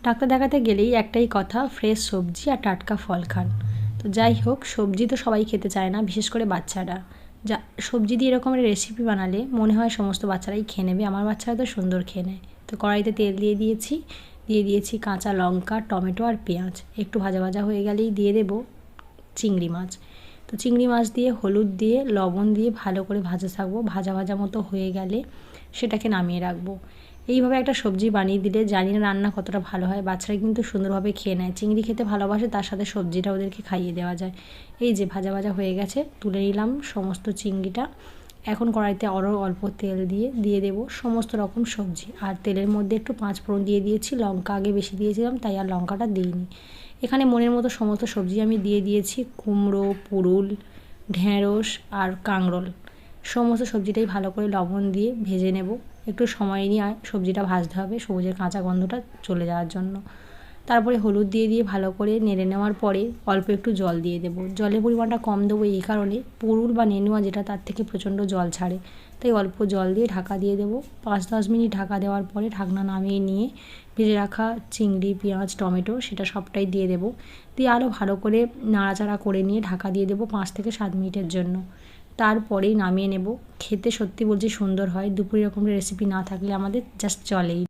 Doctor দেখাতে গেলেই একটাই কথা, ফ্রেশ সবজি আর টাটকা ফল খান। তো যাই হোক, সবজি তো সবাই খেতে চায় না, বিশেষ করে বাচ্চারা। যা সবজি দিয়ে এরকমের রেসিপি বানালে মনে হয় সমস্ত বাচ্চারাই খেয়ে নেবে, আমার বাচ্চারা তো সুন্দর খেয়ে নেয়। তো কড়াইতে তেল দিয়ে দিয়েছি কাঁচা লঙ্কা, টমেটো আর পেঁয়াজ। একটু ভাজা ভাজা হয়ে গেলেই দিয়ে দেবো চিংড়ি মাছ। তো চিংড়ি মাছ দিয়ে হলুদ দিয়ে লবণ দিয়ে ভালো করে ভাজা থাকবো। ভাজা ভাজা মতো হয়ে গেলে সেটাকে নামিয়ে রাখবো। এইভাবে একটা সবজি বানিয়ে দিলে, জানি না রান্না কতটা ভালো হয়, বাচ্চারা কিন্তু সুন্দরভাবে খেয়ে নেয়। চিংড়ি খেতে ভালোবাসে, তার সাথে সবজিটা ওদেরকে খাইয়ে দেওয়া যায়। এই যে ভাজা ভাজা হয়ে গেছে, তুলে নিলাম সমস্ত চিংড়িটা। এখন কড়াইতে আরও অল্প তেল দিয়ে দেবো সমস্ত রকম সবজি। আর তেলের মধ্যে একটু পাঁচফোড়ন দিয়ে দিয়েছি, লঙ্কা আগে বেশি দিয়েছিলাম তাই আর লঙ্কাটা দিইনি। এখানে মনের মতো সমস্ত সবজি আমি দিয়ে দিয়েছি, কুমড়ো, পুরুল, ঢ্যাঁড়স আর কাঁকরোল। সমস্ত সবজিটাই ভালো করে লবণ দিয়ে ভেজে নেব। একটু সময় নিয়ে সবজিটা ভাজতে হবে, সবুজের কাঁচা গন্ধটা চলে যাওয়ার জন্য। তারপরে হলুদ দিয়ে ভালো করে নেড়ে নেওয়ার পরে অল্প একটু জল দিয়ে দেবো। জলের পরিমাণটা কম দেবো এই কারণে, পুরুল বা নেনুয়া যেটা তার থেকে প্রচণ্ড জল ছাড়ে, তাই অল্প জল দিয়ে ঢাকা দিয়ে দেবো। 5-10 মিনিট ঢাকা দেওয়ার পরে ঢাকনা নামিয়ে নিয়ে ভেজে রাখা চিংড়ি, পেঁয়াজ, টমেটো সেটা সবটাই দিয়ে দেবো। দিয়ে আরও ভালো করে নাড়াচাড়া করে নিয়ে ঢাকা দিয়ে দেবো 5-7 মিনিটের জন্য। তারপরেই নামিয়ে নেব। খেতে সত্যি বলছি সুন্দর হয়। দুপুরে এরকম রেসিপি না থাকলে আমাদের জাস্ট চলেই।